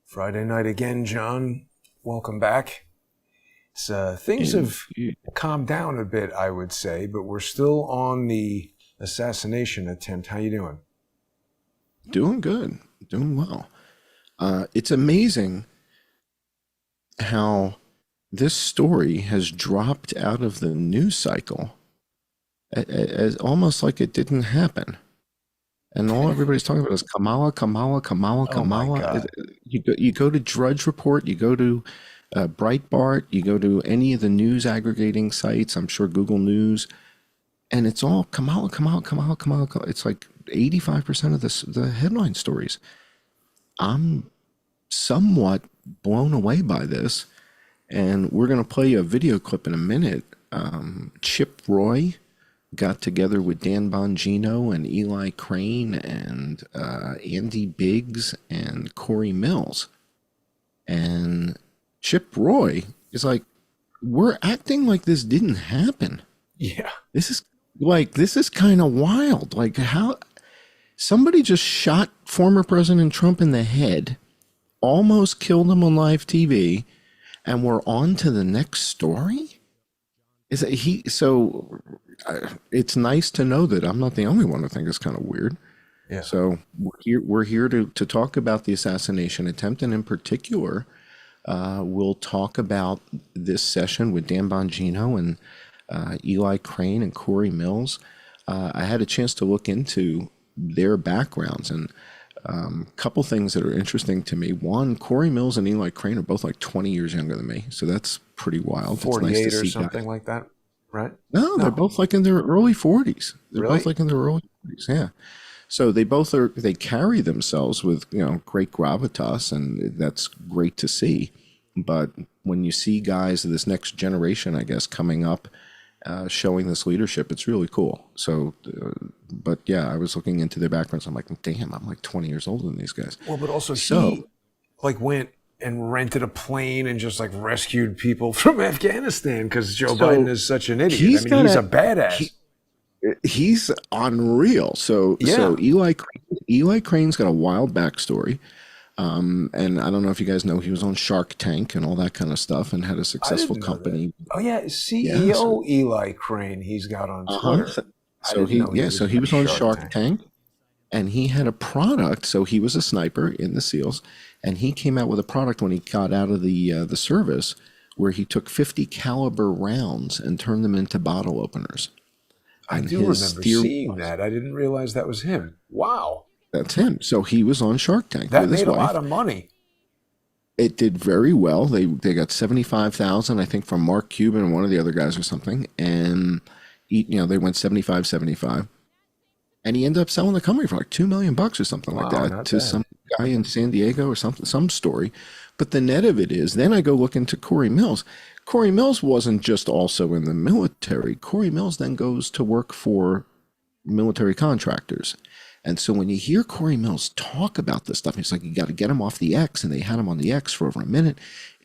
Friday night again, John. Welcome back. Things have calmed down a bit, I would say, but we're still on the assassination attempt. How you doing? Doing good. Doing well. It's amazing how this story has dropped out of the news cycle as almost like it didn't happen. And all everybody's talking about is Kamala, Kamala, Kamala, Oh my Kamala. God. You go to Drudge Report, you go to Breitbart, you go to any of the news aggregating sites, I'm sure Google News, and it's all Kamala, Kamala, Kamala, Kamala. It's like 85% of the headline stories. I'm somewhat blown away by this, and we're going to play a video clip in a minute. Chip Roy got together with Dan Bongino and Eli Crane and Andy Biggs and Corey Mills. And Chip Roy is like, we're acting like this didn't happen. Yeah. This is kind of wild. Like, how somebody just shot former President Trump in the head, almost killed him on live TV, and we're on to the next story? Is that it's nice to know that I'm not the only one who think it's kind of weird. Yeah. So we're here to talk about the assassination attempt, and in particular, we'll talk about this session with Dan Bongino and Eli Crane and Corey Mills. I had a chance to look into their backgrounds, and a couple things that are interesting to me. One, Corey Mills and Eli Crane are both like 20 years younger than me, so that's pretty wild. 48 or something like that, right? No, they're both like in their early 40s. They're Really? both like in their early 40s, yeah. So they carry themselves with, great gravitas, and that's great to see. But when you see guys of this next generation, I guess, coming up, showing this leadership, it's really cool. So, but yeah, I was looking into their backgrounds. I'm like, damn, I'm like 20 years older than these guys. Well, but also he went and rented a plane and just rescued people from Afghanistan because Joe Biden is such an idiot. He's a badass. He's unreal. So Eli Crane's got a wild backstory. And I don't know if you guys know, he was on Shark Tank and all that kind of stuff, and had a successful company. Oh yeah, CEO Eli Crane. He's got on Twitter. So he was on Shark Tank, and he had a product. So he was a sniper in the SEALs, and he came out with a product when he got out of the service, where he took 50 caliber rounds and turned them into bottle openers. I do remember seeing that. I didn't realize that was him. Wow. That's him. So he was on Shark Tank. That made a lot of money. It did very well. They got 75,000, I think, from Mark Cuban and one of the other guys or something. And they went 75. And he ended up selling the company for like $2 million or something like that to some guy in San Diego or something, some story. But the net of it is, then I go look into Corey Mills. Corey Mills wasn't just also in the military. Corey Mills then goes to work for military contractors. And so when you hear Corey Mills talk about this stuff, he's like, you got to get him off the X, and they had him on the X for over a minute.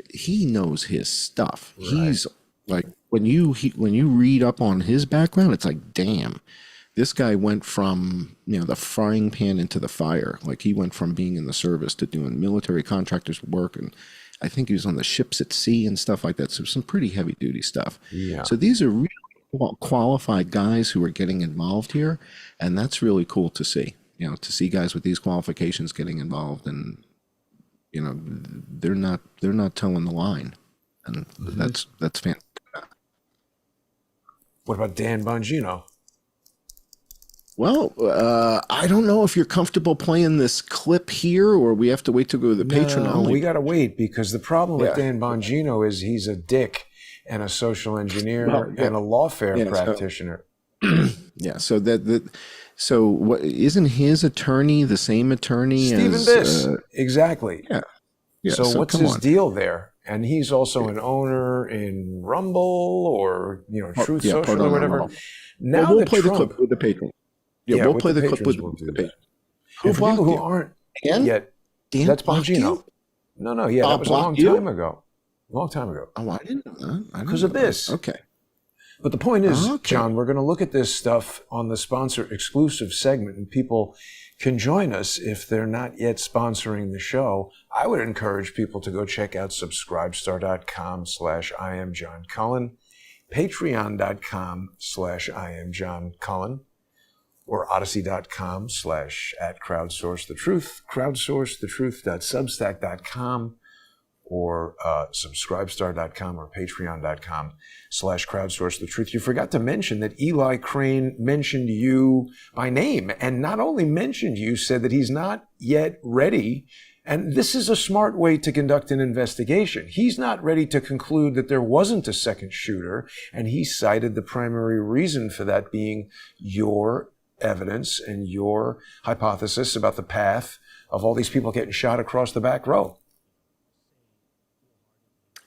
He knows his stuff. Right. He's like, when you read up on his background, it's like, damn, this guy went from the frying pan into the fire. Like, he went from being in the service to doing military contractors work, and I think he was on the ships at sea and stuff like that. So some pretty heavy duty stuff. Yeah. So these are really qualified guys who are getting involved here, and that's really cool to see. To see guys with these qualifications getting involved, and they're not towing the line, and that's fantastic. What about Dan Bongino? Well, I don't know if you're comfortable playing this clip here, or we have to wait to go to the patron only. We got to wait, because the problem with Dan Bongino is he's a dick and a social engineer and a lawfare practitioner. So what isn't his attorney the same attorney Stephen as Biss? Exactly. Yeah. So what's his deal there? And he's also an owner in Rumble or Truth Social or whatever. Now we'll play the clip with the patron. Yeah, we'll play the clip with the patron. For people who aren't yet, that's Bongino. No, that was a long time ago. Long time ago. Oh, I didn't know that. Because of this. Okay. But the point is, John, we're going to look at this stuff on the sponsor exclusive segment, and people can join us if they're not yet sponsoring the show. I would encourage people to go check out subscribestar.com/IamJohnCullen, patreon.com/IamJohnCullen, or odyssey.com/@crowdsourcethetruth, crowdsourcethetruth.substack.com, or subscribestar.com or patreon.com/crowdsourcethetruth. You forgot to mention that Eli Crane mentioned you by name, and not only mentioned you, said that he's not yet ready. And this is a smart way to conduct an investigation. He's not ready to conclude that there wasn't a second shooter, and he cited the primary reason for that being your evidence and your hypothesis about the path of all these people getting shot across the back row.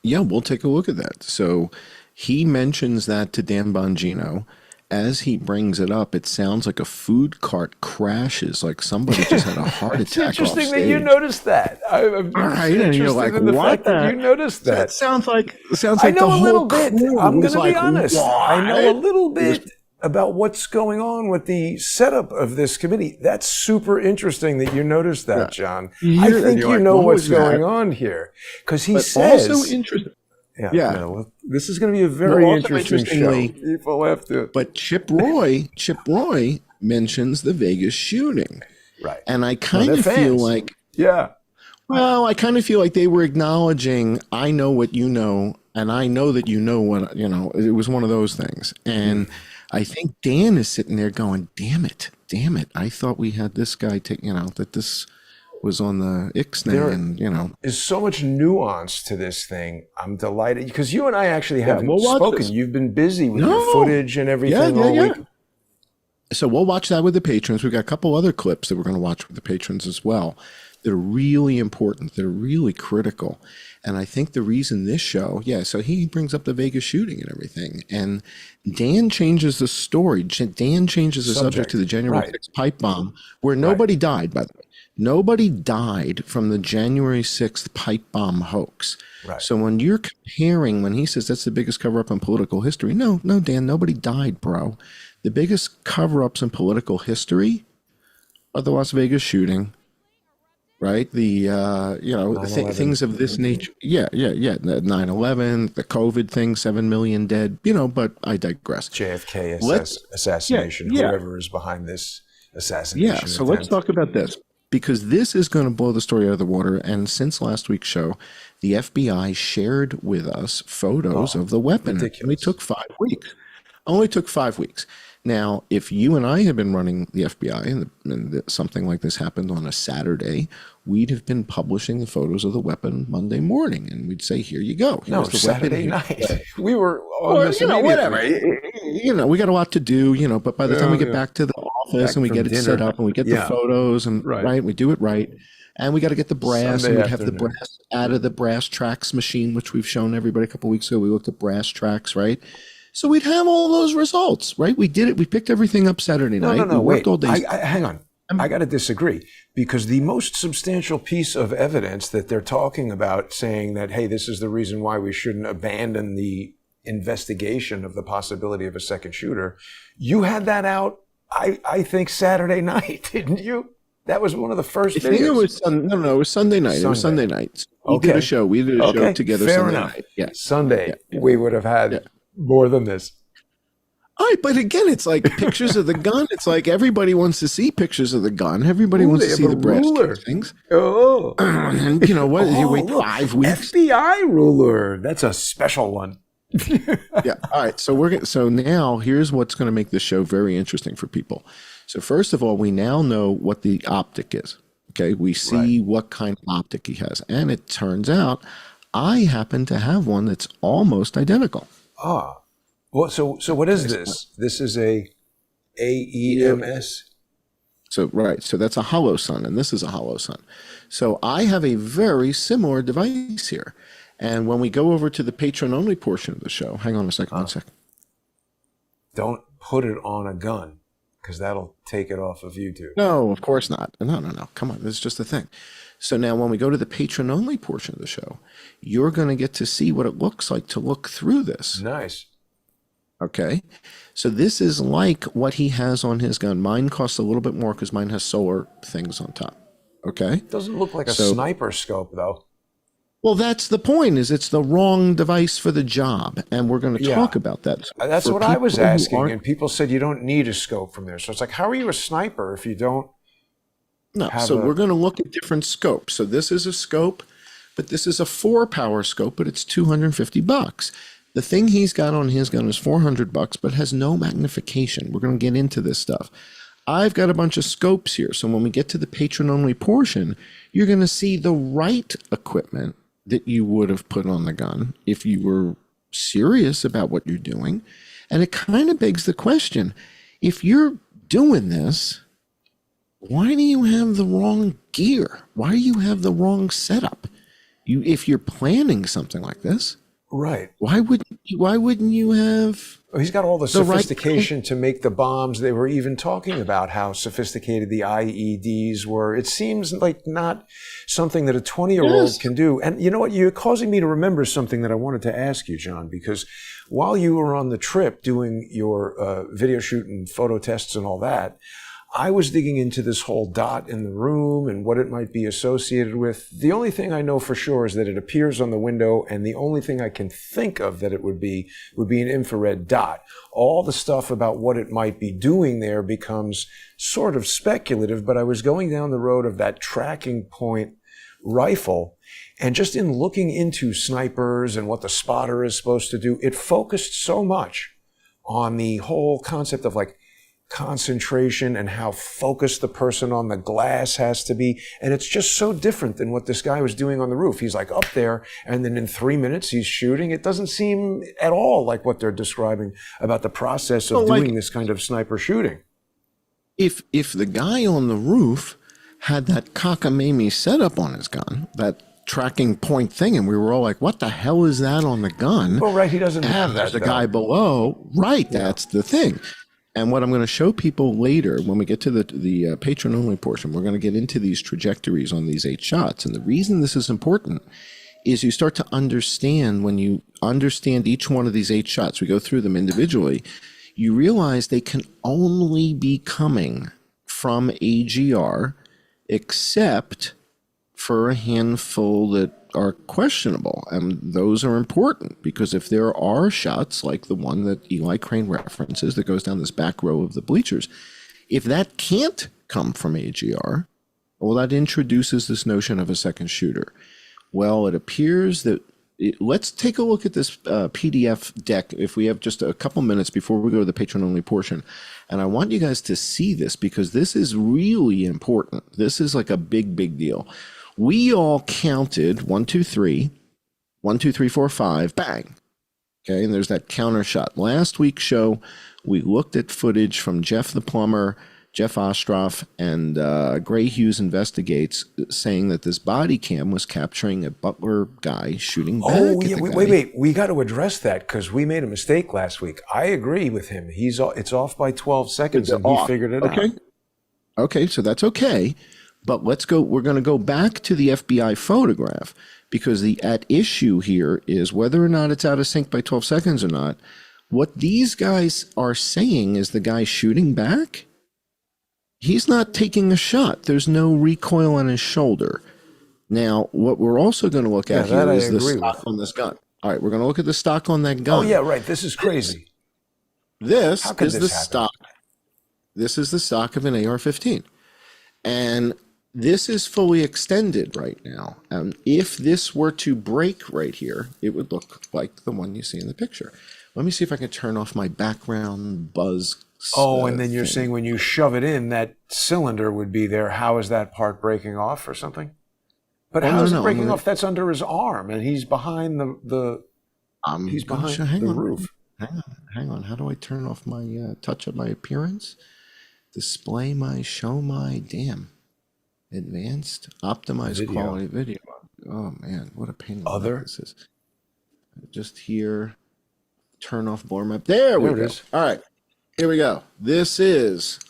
Yeah, we'll take a look at that. So he mentions that to Dan Bongino. As he brings it up, it sounds like a food cart crashes, like somebody just had a heart It's attack. interesting that you noticed that. I'm right, and you're like, in the what? fact that you noticed that. That sounds like I know the a whole little bit. I'm going to like, be honest. what? I know a little bit about what's going on with the setup of this committee. That's super interesting that you noticed that, John. I think you know what's going on here, because he says. Also interesting. Yeah. No, this is going to be a very interesting show. People have to. But Chip Roy mentions the Vegas shooting, right? And I kind of feel like, well, I kind of feel like they were acknowledging, I know what you know, and I know that you know what you know. It was one of those things, and I think Dan is sitting there going, "Damn it! I thought we had this guy take, that this was on the Ixnay, and There's so much nuance to this thing. I'm delighted because you and I actually haven't spoken. You've been busy with your footage and everything all week. So we'll watch that with the patrons. We've got a couple other clips that we're going to watch with the patrons as well. They're really important. They're really critical. And I think the reason this show, so he brings up the Vegas shooting and everything. And Dan changes the story. Dan changes the subject to the January 6th pipe bomb, where nobody died, by the way. Nobody died from the January 6th pipe bomb hoax. Right. So when you're comparing, when he says that's the biggest cover-up in political history, no, Dan, nobody died, bro. The biggest cover-ups in political history are the Las Vegas shooting, right? The, things of this nature. Yeah. The 9/11, the COVID thing, 7 million dead, but I digress. JFK assassination, whoever is behind this assassination. Yeah, so let's talk about this, because this is going to blow the story out of the water. And since last week's show, the FBI shared with us photos of the weapon. Ridiculous. It only took 5 weeks. Now, if you and I had been running the FBI and something like this happened on a Saturday, we'd have been publishing the photos of the weapon Monday morning, and we'd say, "Here you go." Here's the Saturday night. We were on this whatever. We got a lot to do, But by the time we get back to the office and we get it set up and we get the photos and we do it right, and we got to get the brass Sunday and we have the brass out of the brass tracks machine, which we've shown everybody a couple of weeks ago. We looked at brass tracks, right? So we'd have all those results, right? We did it. We picked everything up Saturday night. No, wait. Hang on. I got to disagree, because the most substantial piece of evidence that they're talking about, saying that, hey, this is the reason why we shouldn't abandon the investigation of the possibility of a second shooter, you had that out, I think, Saturday night, didn't you? That was one of the first videos. It was it was Sunday night. It was Sunday night. We did a show. We did a show together Sunday night. Yeah. Sunday, we would have had more than this. All right, but again, it's like pictures of the gun. It's like everybody wants to see pictures of the gun. Everybody wants to see the brass things. Oh, and you know what? You wait 5 weeks. FBI ruler. That's a special one. Yeah. All right. So now here's what's going to make this show very interesting for people. So first of all, we now know what the optic is. Okay. We see what kind of optic he has, and it turns out I happen to have one that's almost identical. Ah. Well, so what is this? This is a AEMS. So that's a hollow sun, and this is a hollow sun. So I have a very similar device here. And when we go over to the patron-only portion of the show, hang on a second, 1 second. Don't put it on a gun, because that'll take it off of YouTube. No, of course not. No. Come on, this is just a thing. So now when we go to the patron-only portion of the show, you're going to get to see what it looks like to look through this. Nice. Okay. So this is like what he has on his gun. Mine costs a little bit more because mine has solar things on top. Okay. Doesn't look like a So, sniper scope, though. well, that's the point, is it's the wrong device for the job. And we're going to Yeah. talk about that. So That's for what I was people who asking, aren't, and people said you don't need a scope from there. So it's like, how are you a sniper if you don't no, have so a? we're going to look at different scopes. So this is a scope, but this is a 4-power scope, but it's $250. The thing he's got on his gun is $400, but has no magnification. We're going to get into this stuff. I've got a bunch of scopes here. So when we get to the patron only portion, you're going to see the right equipment that you would have put on the gun if you were serious about what you're doing. And it kind of begs the question, if you're doing this, why do you have the wrong gear? Why do you have the wrong setup? If you're planning something like this, Right. why wouldn't you have Oh, he's got all the the right? sophistication to make the bombs. They were even talking about how sophisticated the IEDs were. It seems like not something that a 20-year-old Yes. can do. And you know what? You're causing me to remember something that I wanted to ask you, John, because while you were on the trip doing your video shoot and photo tests and all that, I was digging into this whole dot in the room and what it might be associated with. The only thing I know for sure is that it appears on the window, and the only thing I can think of that it would be an infrared dot. All the stuff about what it might be doing there becomes sort of speculative, but I was going down the road of that tracking point rifle, and just in looking into snipers and what the spotter is supposed to do, it focused so much on the whole concept of like concentration and how focused the person on the glass has to be. And it's just so different than what this guy was doing on the roof. He's like up there, and then in 3 minutes he's shooting. It doesn't seem at all like what they're describing about the process of doing this kind of sniper shooting. If the guy on the roof had that cockamamie setup on his gun, that tracking point thing, and we were all like, what the hell is that on the gun? Well, right, he doesn't have that. There's a guy below. Right, that's the thing. And what I'm going to show people later, when we get to the patron only portion, we're going to get into these trajectories on these 8 shots. And the reason this is important is you start to understand, when you understand each one of these 8 shots, we go through them individually, you realize they can only be coming from AGR, except for a handful that are questionable. And those are important, because if there are shots like the one that Eli Crane references that goes down this back row of the bleachers, if that can't come from AGR, well, that introduces this notion of a second shooter. Well, it appears that let's take a look at this PDF deck if we have just a couple minutes before we go to the patron only portion. And I want you guys to see this, because this is really important. This is like a big, big deal. We all counted 1, 2, 3, 1, 2, 3, 4, 5, bang. Okay, and there's that counter shot. Last week's show, we looked at footage from Jeff the Plumber, Jeff Ostroff, and Gray Hughes Investigates, saying that this body cam was capturing a Butler guy shooting back Oh, at yeah, the guy. wait. We got to address that, because we made a mistake last week. I agree with him. It's off by 12 seconds, and he figured it out. Okay, so that's okay. But we're going to go back to the FBI photograph, because the at issue here is whether or not it's out of sync by 12 seconds or not. What these guys are saying is the guy shooting back, he's not taking a shot. There's no recoil on his shoulder. Now, what we're also going to look at here is the stock on this gun. All right, we're going to look at the stock on that gun. Oh, yeah, right. This is crazy. This How could is this the happen? stock. This is the stock of an AR-15. And this is fully extended right now. If this were to break right here, it would look like the one you see in the picture. Let me see if I can turn off my background buzz. Oh, and then you're saying when you shove it in, that cylinder would be there. How is that part breaking off or something? But how is it breaking off? That's under his arm, and he's behind he's behind the roof. Hang on. How do I turn off my touch of my appearance? Display my, show my, damn. Advanced, optimized quality video. Oh man, what a pain in the neck this is. Just here, turn off blur map. There we go. All right, here we go. This is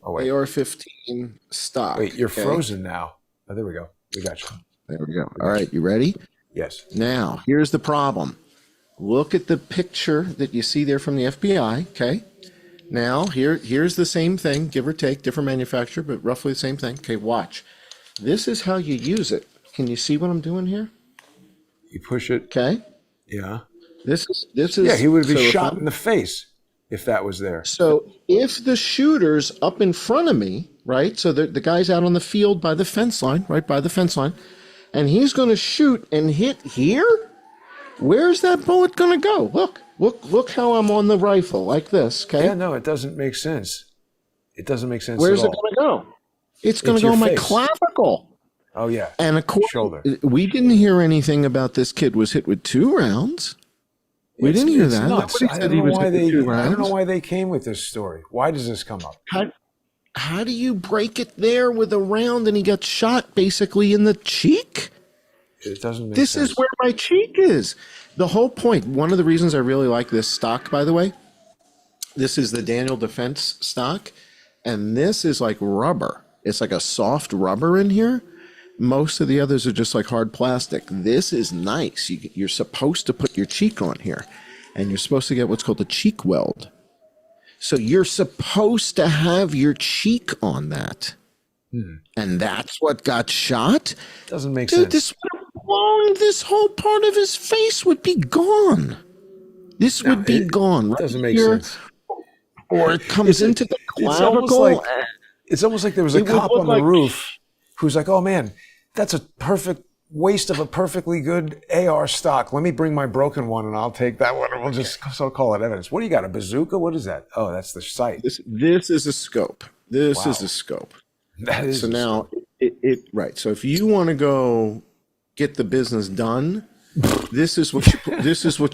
AR-15 stock. Wait, you're frozen now. Oh, there we go. We got you. There we go. All right, you ready? Yes. Now, here's the problem. Look at the picture that you see there from the FBI, okay? Now, here's the same thing, give or take, different manufacturer, but roughly the same thing. Okay, watch. This is how you use it. Can you see what I'm doing here? You push it. Okay? Yeah. This is Yeah, he would be so if shot I'm- in the face if that was there. So if the shooter's up in front of me, right? So the guy's out on the field by the fence line, right by the fence line, and he's going to shoot and hit here. Where's that bullet going to go? Look how I'm on the rifle like this. Okay. Yeah, no, it doesn't make sense. It doesn't make sense Where's at it all. going to go? It's going to Into go in your my face. clavicle. Oh, yeah. And of course, Shoulder. we didn't hear anything about this kid was hit with 2 rounds. We didn't hear It's that. nuts. Nobody I said don't he know was why hit with 2 I don't know rounds. why they came with this story. Why does this come up? How do you break it there with a round and he got shot basically in the cheek? It doesn't make This sense. is where my cheek is. The whole point, one of the reasons I really like this stock, by the way, this is the Daniel Defense stock, and this is like rubber. It's like a soft rubber in here. Most of the others are just like hard plastic. This is nice. You're supposed to put your cheek on here, and you're supposed to get what's called a cheek weld. So you're supposed to have your cheek on that. And that's what got shot? Doesn't make Dude, sense. this would have blown, this whole part of his face would be gone. This would be gone. Right doesn't make here, sense. or it comes into the It's almost clavicle. like there was a It would cop look on the like- roof who's like, "Oh man, that's a perfect waste of a perfectly good AR stock. Let me bring my broken one and I'll take that one and we'll just so call it evidence." What do you got? A bazooka? What is that? Oh, that's the sight. This is a scope. This Wow. is a scope. That is So now, right. So if you want to go get the business done, this is what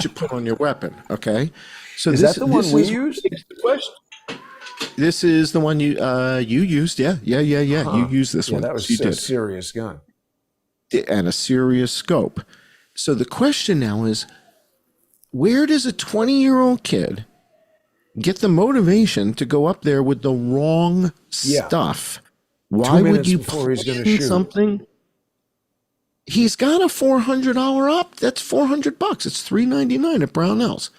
you put on your weapon. Okay. So Is that the one we used? This is the one you used. Yeah. You used this Yeah, one. that was You a did. serious gun. And a serious scope. So the question now is, where does a 20-year-old kid get the motivation to go up there with the wrong Yeah. stuff? Why would minutes you before he's gonna plan shoot. something? He's got a $400 up. That's $400. It's $399 at Brownells.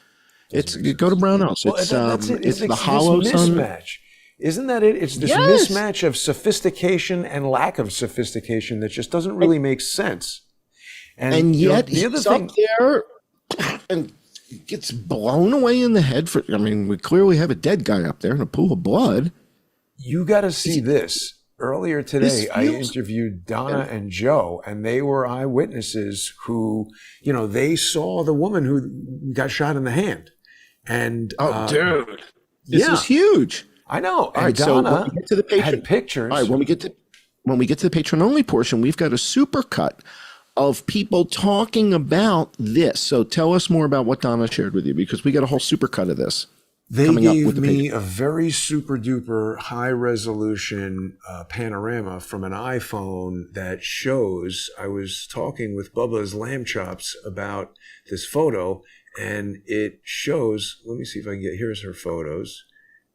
Go to Brownells. Well, It's that's it. it's the this Hollow Sun. mismatch. Isn't that it? It's this Yes. mismatch of sophistication and lack of sophistication that just doesn't really make sense. And you know, yet the other he's thing, up there and gets blown away in the head. We clearly have a dead guy up there in a pool of blood. you got to see this. Earlier today, This I feels- interviewed Donna and Joe, and they were eyewitnesses who, they saw the woman who got shot in the hand. And Dude, this yeah. is huge. I know. And All right, so when Donna we get to the patron, had pictures. All right, when we get to the patron only portion, we've got a super cut of people talking about this. So tell us more about what Donna shared with you, because we got a whole super cut of this. They coming up gave with the me a very super duper high resolution panorama from an iPhone that shows. I was talking with Bubba's Lamb Chops about this photo, and it shows. Let me see if I can get. Here's her photos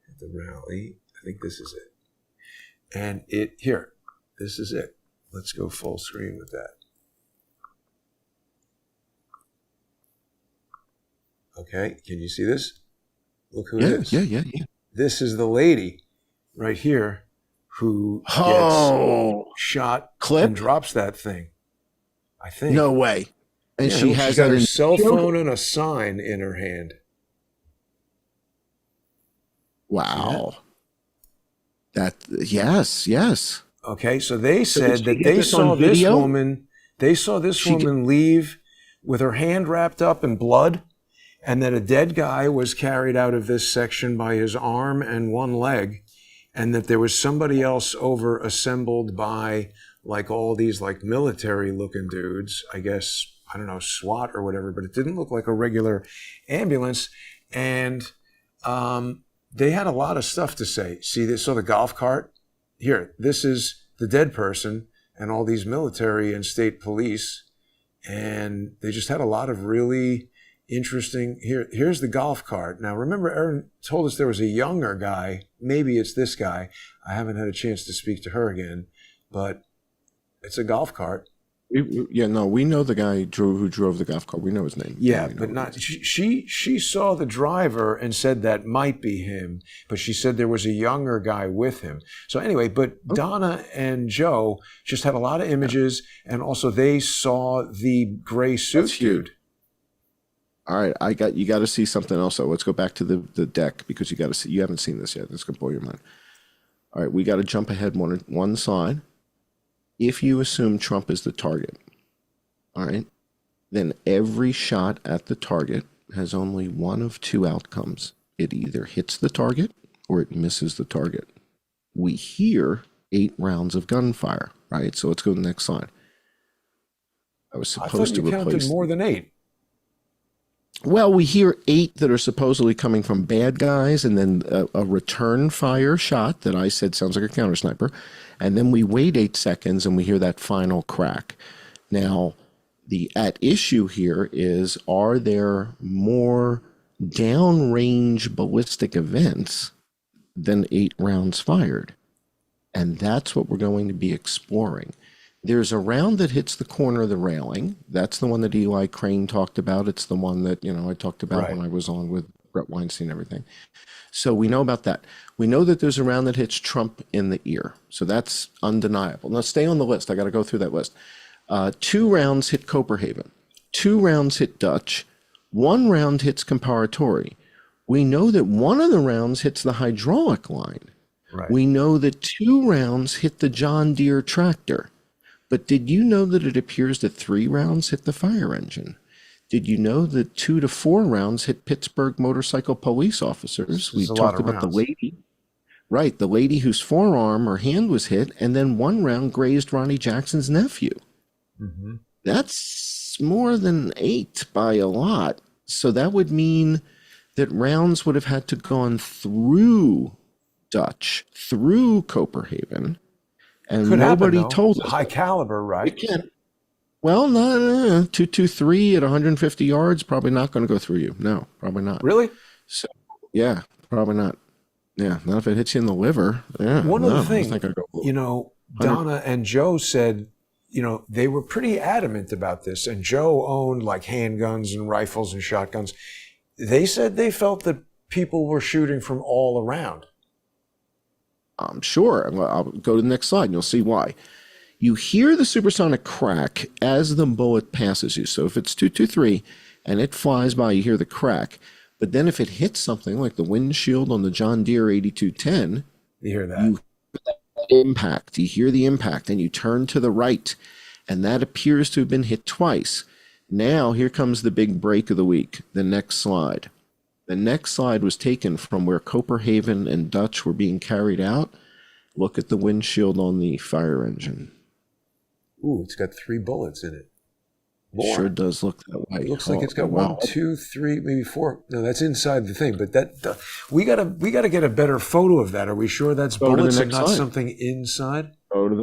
at the rally. I think this is it. And this is it. Let's go full screen with that. Okay, can you see this? Look who it is. Yeah. This is the lady right here who gets shot Clip? and drops that thing. I think. No way. And Yeah, she look, has she's got that her in cell phone and a sign in her hand. Wow. Yes. Okay, so they did said she that get they this saw on this video? woman. They saw this woman leave with her hand wrapped up in blood, and that a dead guy was carried out of this section by his arm and one leg, and that there was somebody else over assembled by like all these like military looking dudes, I guess, I don't know, SWAT or whatever, but it didn't look like a regular ambulance. And they had a lot of stuff to say. See, they saw the golf cart. Here, this is the dead person and all these military and state police. And they just had a lot of really interesting. Here's the golf cart. Now, remember, Erin told us there was a younger guy. Maybe it's this guy. I haven't had a chance to speak to her again, but it's a golf cart. Yeah, no, we know the guy who drove the golf cart. We know his name. Yeah, We know but who it not is. she saw the driver and said that might be him, but she said there was a younger guy with him. So anyway, but Okay. Donna and Joe just had a lot of Yeah, images, and also they saw the gray that's suit huge. dude. All right, you got to see something else. So let's go back to the deck because you got to see. You haven't seen this yet. This could blow your mind. All right, we got to jump ahead one slide. If you assume Trump is the target, all right, then every shot at the target has only one of two outcomes. It either hits the target or it misses the target. We hear 8 rounds of gunfire, right? So let's go to the next slide. I was I thought supposed to you counted replace. more than 8. Well, we hear 8 that are supposedly coming from bad guys, and then a return fire shot that I said sounds like a counter sniper. And then we wait 8 seconds and we hear that final crack. Now, the at issue here is, are there more downrange ballistic events than 8 rounds fired? And that's what we're going to be exploring. There's a round that hits the corner of the railing. That's the one that Eli Crane talked about. It's the one that, I talked about Right. when I was on with Brett Weinstein and everything. So we know about that. We know that there's a round that hits Trump in the ear. So that's undeniable. Now stay on the list. I got to go through that list. 2 rounds hit Copenhagen. 2 rounds hit Dutch. 1 round hits Comparatori. We know that one of the rounds hits the hydraulic line. Right. We know that 2 rounds hit the John Deere tractor. But did you know that it appears that 3 rounds hit the fire engine? Did you know that 2 to 4 rounds hit Pittsburgh motorcycle police officers? We There's a lot talked of about the rounds. lady, right? The lady whose forearm or hand was hit, and then 1 round grazed Ronnie Jackson's nephew. Mm-hmm. That's more than 8 by a lot. So that would mean that rounds would have had to gone through Dutch, through Copenhagen, and Could happen nobody though. told It's a us. high caliber, right? It can. Well, no, 223 at 150 yards, probably not going to go through you. No, probably not. Really? So, yeah, probably not. Yeah, not if it hits you in the liver. Yeah, One no, other it's thing, not going to go 100. Donna and Joe said, they were pretty adamant about this. And Joe owned like handguns and rifles and shotguns. They said they felt that people were shooting from all around. I'm sure. Well, I'll go to the next slide and you'll see why. You hear the supersonic crack as the bullet passes you. So if it's 223 and it flies by, you hear the crack. But then if it hits something like the windshield on the John Deere 8210, You hear that? you impact. You hear the impact and you turn to the right. And that appears to have been hit twice. Now here comes the big break of the week. The next slide. The next slide was taken from where Copenhagen and Dutch were being carried out. Look at the windshield on the fire engine. Ooh, it's got 3 bullets in it. More. Sure does look that way. It looks like it's got wow. 1, 2, 3, maybe 4. No, that's inside the thing. But we gotta get a better photo of that. Are we sure that's Go to the bullets and next not slide. something inside? Go to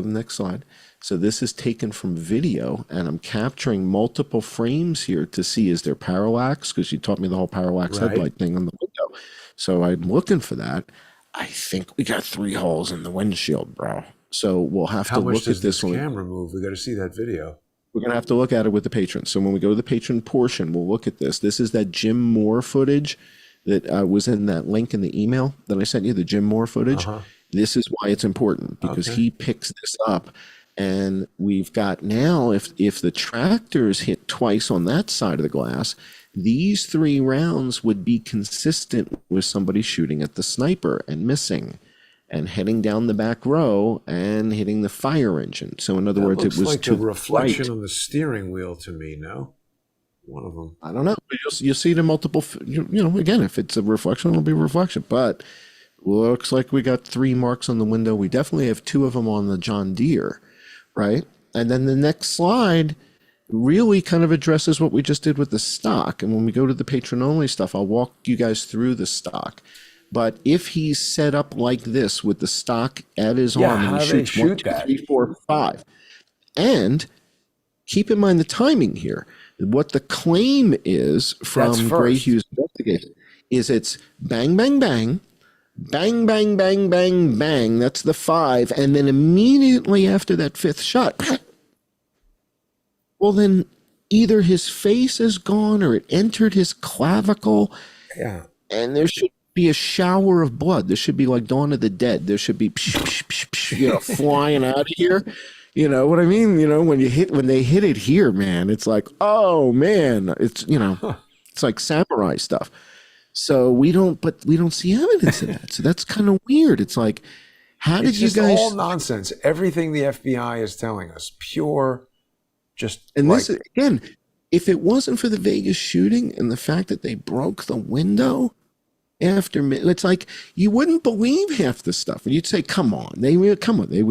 the next slide. So this is taken from video, and I'm capturing multiple frames here to see, is there parallax? Because you taught me the whole parallax Right. headlight thing on the window. So I'm looking for that. I think we got 3 holes in the windshield, bro. So we'll have How to much look does at this this one. camera move? We got to see that video. We're going to have to look at it with the patrons. So when we go to the patron portion, we'll look at this. This is that Jim Moore footage that was in that link in the email that I sent you, the Jim Moore footage. Uh-huh. This is why it's important, because Okay. he picks this up. And we've got now, if the tractors hit twice on that side of the glass, these 3 rounds would be consistent with somebody shooting at the sniper and missing and heading down the back row and hitting the fire engine. So in other That words, it looks was like to a reflection right. on the steering wheel to me. No, one of them. I don't know. But you'll see it in multiple, again, if it's a reflection, it'll be a reflection. But looks like we got 3 marks on the window. We definitely have 2 of them on the John Deere, right? And then the next slide really kind of addresses what we just did with the stock. And when we go to the patron only stuff, I'll walk you guys through the stock. But if he's set up like this with the stock at his Yeah, arm and how he do they shoots 1, shoot 2, that? 3, 4, 5, and keep in mind the timing here. What the claim is That's from first. Gray Hughes investigation is it's bang, bang, bang, bang, bang, bang, bang, bang. That's the 5. And then immediately after that 5th shot, Well, then either his face is gone or it entered his clavicle, Yeah. and there should be a shower of blood. There should be like Dawn of the Dead. There should be flying out of here. You know what I mean? You know, when they hit it here, man, it's like, oh man, it's it's like samurai stuff. So we don't see evidence of that. So that's kind of weird. It's like, how did It's you just guys? all nonsense. Everything the FBI is telling us, pure, just And like, this is, again, if it wasn't for the Vegas shooting and the fact that they broke the window it's like you wouldn't believe half the stuff, and you'd say, "Come on, they would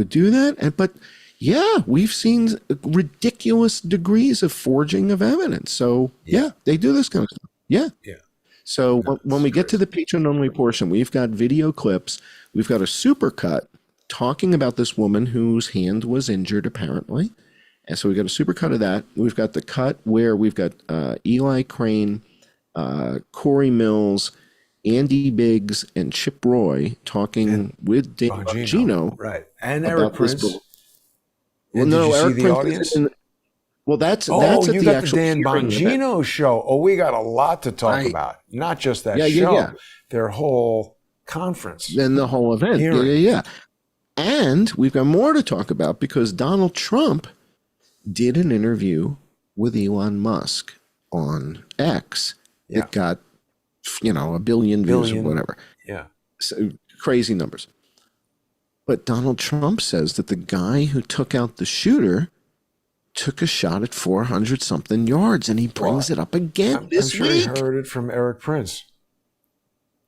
do that." But yeah, we've seen ridiculous degrees of forging of evidence. So yeah, they do this kind of stuff. Yeah. yeah. So No, when we get to crazy. the patron only portion, we've got video clips. We've got a supercut talking about this woman whose hand was injured apparently. And so we got a super cut of that. We've got the cut where we've got Eli Crane, Corey Mills, Andy Biggs, and Chip Roy talking with Dan Bongino. Right. And Eric Prince. Well, did no, you Eric see the Prince audience? Well, that's Oh, at you the got the actual Dan hearing event. Bongino show. Oh, we got a lot to talk about. Not just that show. Yeah. Their whole conference. Then the whole event. Hearing. Yeah. And we've got more to talk about because Donald Trump did an interview with Elon Musk on X. Yeah. It got, a billion views or whatever. Yeah. So, crazy numbers. But Donald Trump says that the guy who took out the shooter took a shot at 400 something yards, and he brings it up again this I'm sure week. he heard it from Eric Prince.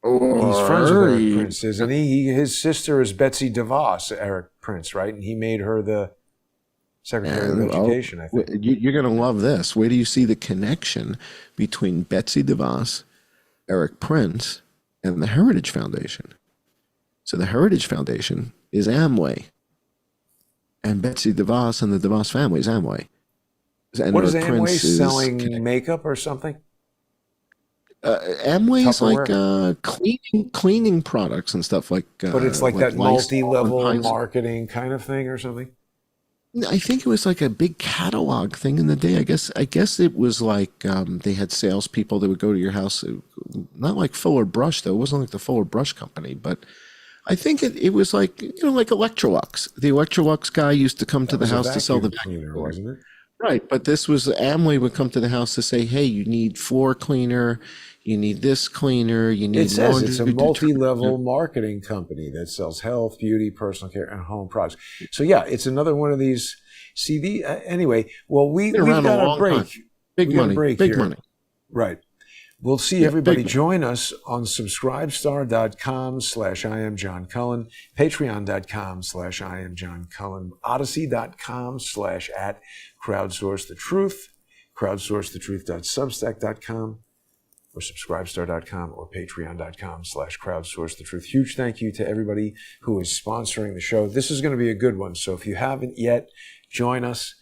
Or He's friends with Eric Prince, isn't he? His sister is Betsy DeVos, Eric Prince, right? And he made her the Secretary of Education, I think. You're going to love this. Where do you see the connection between Betsy DeVos, Eric Prince, and the Heritage Foundation? So the Heritage Foundation is Amway. And Betsy DeVos and the DeVos family is Amway. And What is Eric Amway Prince selling? Makeup or something? Amway is like cleaning products and stuff like. But it's like that Lysol multi-level and marketing kind of thing or something? I think it was like a big catalog thing in the day. I guess it was like they had salespeople that would go to your house. Not like Fuller Brush though. It wasn't like the Fuller Brush company, but I think it was like like Electrolux. The Electrolux guy used to come to the house to sell the vacuum cleaner, wasn't it? Right, but this was Amway would come to the house to say, "Hey, you need floor cleaner, you need this cleaner, you need." It says it's a laundry multi-level marketing company that sells health, beauty, personal care, and home products. So yeah, it's another one of these. See, anyway, well, we've got a break. Big money, big money. Right. We'll see everybody join us on subscribestar.com/I am John Cullen, patreon.com/I am John Cullen, odyssey.com/@crowdsourcethetruth, crowdsourcethetruth.substack.com, or subscribestar.com or patreon.com/crowdsourcethetruth. Huge thank you to everybody who is sponsoring the show. This is going to be a good one. So if you haven't yet, join us.